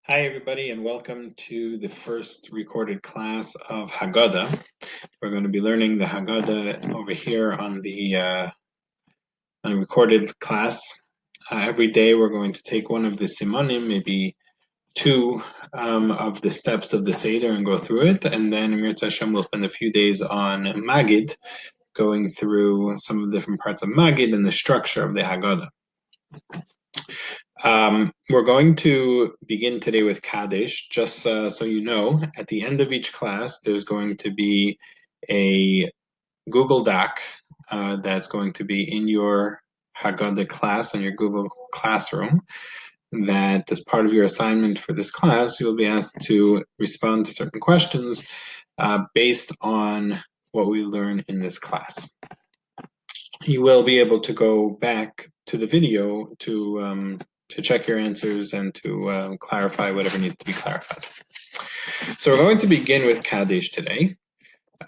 Hi, everybody, and welcome to the first recorded class of Haggada. We're going to be learning the Haggada over here on the recorded class. Every day we're going to take one of the simonim, maybe two of the steps of the Seder and go through it. And then Amir Hashem will spend a few days on Magid, going through some of the different parts of Magid and the structure of the Haggada. We're going to begin today with Kaddish. Just so you know, at the end of each class, there's going to be a Google Doc that's going to be in your Haggadah class, in your Google Classroom, that as part of your assignment for this class, you'll be asked to respond to certain questions based on what we learn in this class. You will be able to go back to the video to check your answers and to clarify whatever needs to be clarified. So we're going to begin with Kaddish today.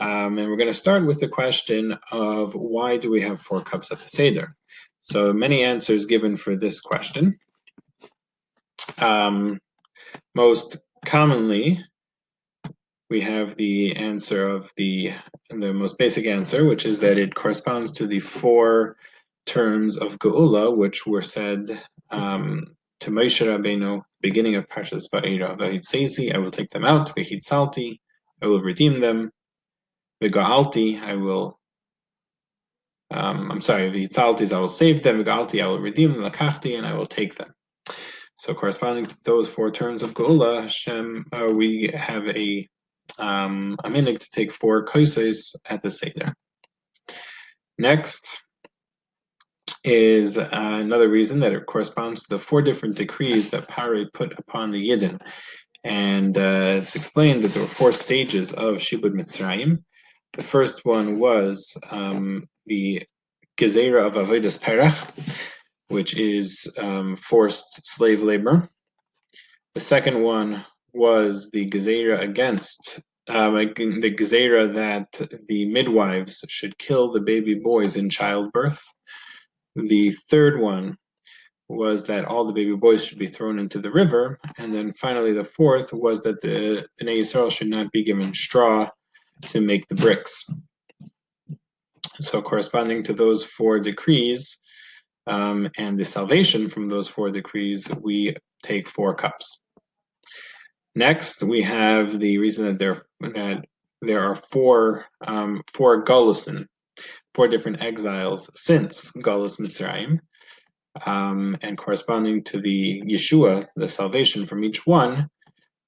And we're going to start with the question of why do we have 4 cups at the Seder? So many answers given for this question. Most commonly, we have the answer of the most basic answer, which is that it corresponds to the 4 terms of Geula, which were said to Moshe Rabbeinu, beginning of Parshas Va'era. V'hitzesi, I will take them out. V'hitzalti, I will redeem them. V'ga'alti, I will. V'hitzalti, I will save them. V'ga'alti, I will redeem them. Lakachti, and I will take them. So, corresponding to those 4 terms of Geula, Hashem, we have a minhag to take 4 kaisos at the Seder. Next is another reason that it corresponds to the 4 different decrees that Pare put upon the Yidden. And it's explained that there were 4 stages of Shibud Mitzrayim. The first one was the Gezerah of Avodas Perach, which is forced slave labor. The second one was the Gezerah against the Gezerah that the midwives should kill the baby boys in childbirth. The third one was that all the baby boys should be thrown into the river. And then finally, the fourth was that the Bnei Yisrael should not be given straw to make the bricks. So corresponding to those 4 decrees and the salvation from those 4 decrees, we take 4 cups. Next, we have the reason that there are 4 Golusin, 4 different exiles since Galus Mitzrayim. And corresponding to the Yeshua, the salvation from each one,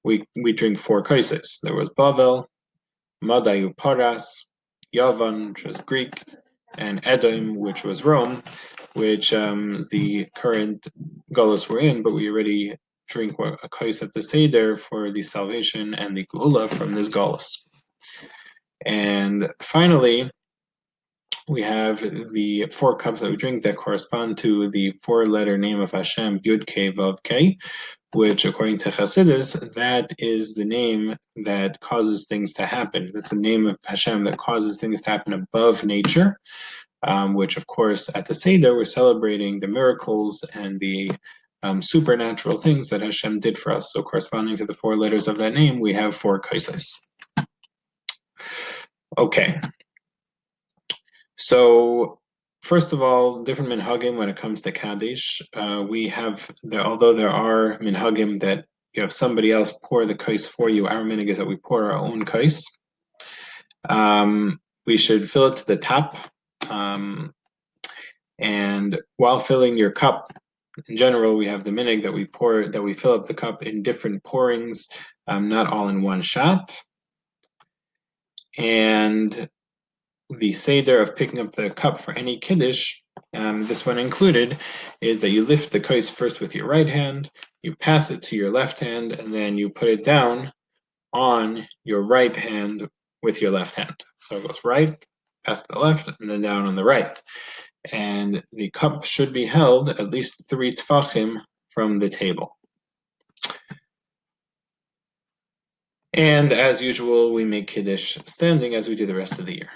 we drink 4 kaisos. There was Bavel, Madayu Paras, Yavan, which was Greek, and Edom, which was Rome, which is the current Galus we're in, but we already drink a kais at the Seder for the salvation and the Geula from this Galus. And finally, we have the 4 cups that we drink that correspond to the 4-letter name of Hashem, Yud Kei Vav Kei, which, according to Chassidus, that is the name that causes things to happen. That's the name of Hashem that causes things to happen above nature, which, of course, at the Seder, we're celebrating the miracles and the supernatural things that Hashem did for us. So corresponding to the 4 letters of that name, we have 4 kaisos. Okay. So, first of all, different minhagim when it comes to Kaddish. We have, although there are minhagim that you have somebody else pour the kais for you, our minhag is that we pour our own kais. We should fill it to the top. And while filling your cup, in general, we have the minhag that we fill up the cup in different pourings, not all in one shot. And the seder of picking up the cup for any kiddush, this one included, is that you lift the kais first with your right hand, you pass it to your left hand, and then you put it down on your right hand with your left hand. So it goes right, pass to the left, and then down on the right. And the cup should be held at least 3 tfachim from the table. And as usual, we make kiddush standing as we do the rest of the year.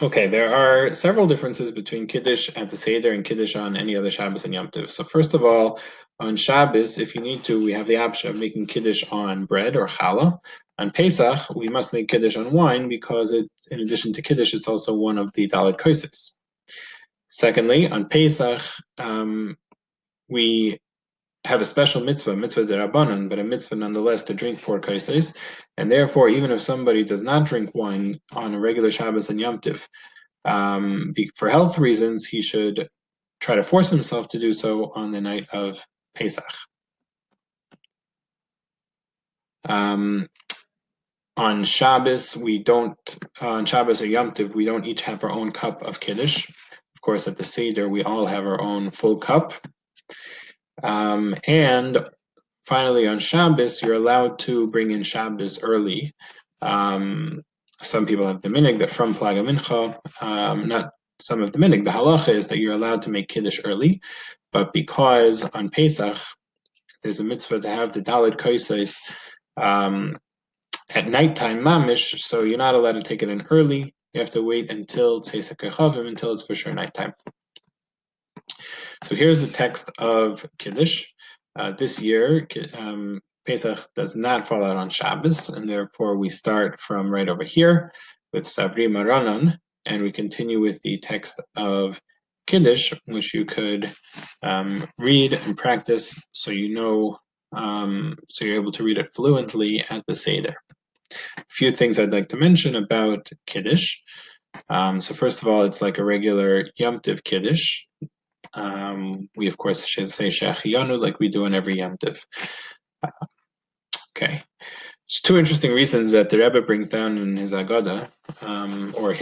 Okay, there are several differences between Kiddush at the Seder and Kiddush on any other Shabbos and Yom Tov. So first of all, on Shabbos, if you need to, we have the option of making Kiddush on bread or challah. On Pesach, we must make Kiddush on wine because it's, in addition to Kiddush, it's also one of the Dalet Kosefs. Secondly, on Pesach, we have a special mitzvah derabanan, but a mitzvah nonetheless to drink 4 kaises, and therefore, even if somebody does not drink wine on a regular Shabbos and Yom Tov, for health reasons, he should try to force himself to do so on the night of Pesach. On Shabbos, on Shabbos or Yom Tov, we don't each have our own cup of Kiddush. Of course, at the Seder, we all have our own full cup. And finally, on Shabbos, you're allowed to bring in Shabbos early. Some people have the minhag that from Plaga Mincha, not some of the minhag. The halacha is that you're allowed to make Kiddush early, but because on Pesach there's a mitzvah to have the Dalet Kaisos at nighttime mamish, so you're not allowed to take it in early. You have to wait until Tzeis HaKechavim, until it's for sure nighttime. So here's the text of Kiddush. This year, Pesach does not fall out on Shabbos, and therefore we start from right over here with Savri Maranan, and we continue with the text of Kiddush, which you could read and practice so you know, so you're able to read it fluently at the Seder. A few things I'd like to mention about Kiddush. So first of all, it's like a regular Yom Tov Kiddush. We of course should say Shehecheyanu like we do in every Yom Tov. Okay, there's two interesting reasons that the Rebbe brings down in his Haggada, or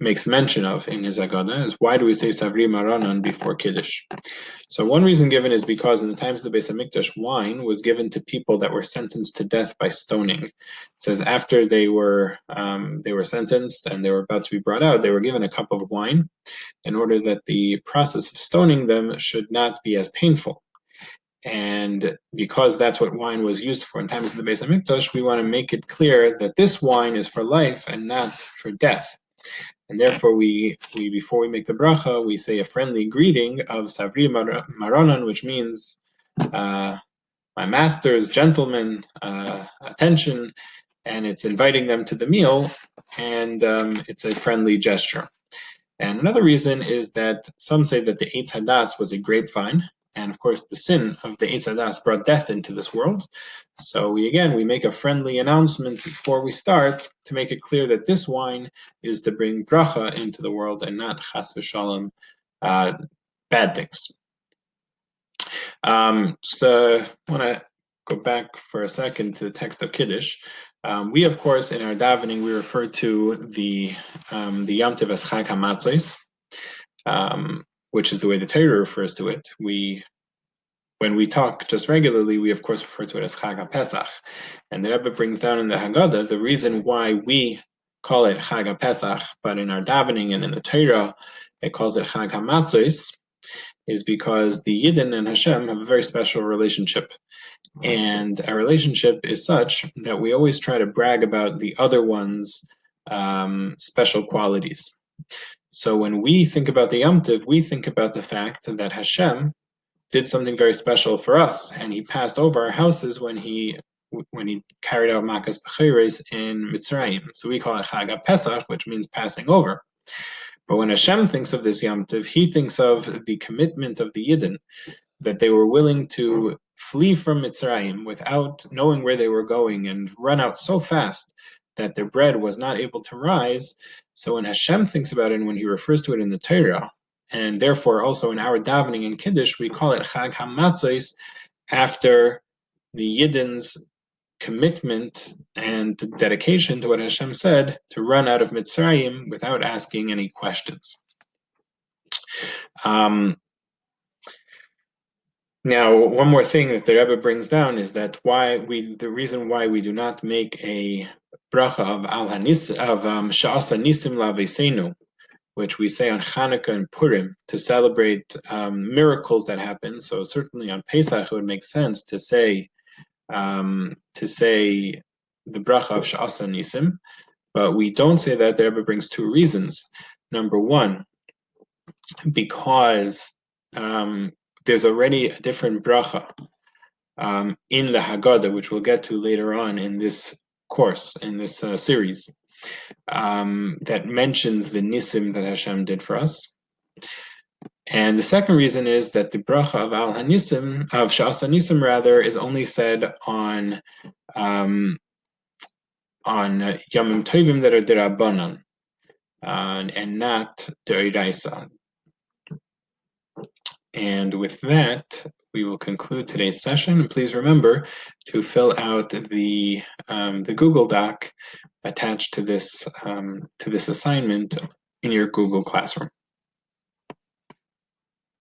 makes mention of in his Haggada, is why do we say Savri Maranan before Kiddush? So one reason given is because in the times of the Beis Hamikdash, wine was given to people that were sentenced to death by stoning. It says after they were sentenced and they were about to be brought out, they were given a cup of wine in order that the process of stoning them should not be as painful. And because that's what wine was used for in times of the Beis Hamikdash, we want to make it clear that this wine is for life and not for death. And therefore, we before we make the bracha, we say a friendly greeting of Savri Maranan, which means my masters, gentlemen, attention, and it's inviting them to the meal, and it's a friendly gesture. And another reason is that some say that the Eitz Hadas was a grapevine, and of course the sin of the Eitz Hadas brought death into this world. So we make a friendly announcement before we start to make it clear that this wine is to bring bracha into the world and not chas v'shalom, bad things. So I want to go back for a second to the text of Kiddush. We, of course, in our davening, we refer to the Yom Tov as Chag HaMatzos, which is the way the Torah refers to it. When we talk just regularly, we of course refer to it as Chag HaPesach. And the Rebbe brings down in the Haggada the reason why we call it Chag HaPesach, but in our davening and in the Torah, it calls it Chag HaMatzos, is because the Yidden and Hashem have a very special relationship. And our relationship is such that we always try to brag about the other one's special qualities. So when we think about the Yom Tov, we think about the fact that Hashem did something very special for us, and he passed over our houses when he carried out Makas Bechiris in Mitzrayim. So we call it Chag HaPesach, which means passing over. But when Hashem thinks of this Yom Tov, he thinks of the commitment of the Yidden, that they were willing to flee from Mitzrayim without knowing where they were going and run out so fast that their bread was not able to rise. So when Hashem thinks about it and when he refers to it in the Torah, and therefore also in our davening in Kiddush, we call it Chag HaMatzos, after the Yidden's commitment and dedication to what Hashem said, to run out of Mitzrayim without asking any questions. Now, one more thing that the Rebbe brings down is that the reason why we do not make a bracha of Sha'asa Nisim Laveseinu, which we say on Hanukkah and Purim to celebrate miracles that happen. So certainly on Pesach it would make sense to say the bracha of Sha'asa Nisim, But we don't say that. The Rebbe brings two reasons. Number one, because there's already a different bracha in the Haggada, which we'll get to later on in this course, in this series, that mentions the nisim that Hashem did for us. And the second reason is that the bracha of Al Hanisim, of Shas Hanisim rather, is only said on Yamim Tovim that are Dirabanan, and not Deraisa. And with that, we will conclude today's session. And please remember to fill out the Google Doc attached to this assignment in your Google Classroom.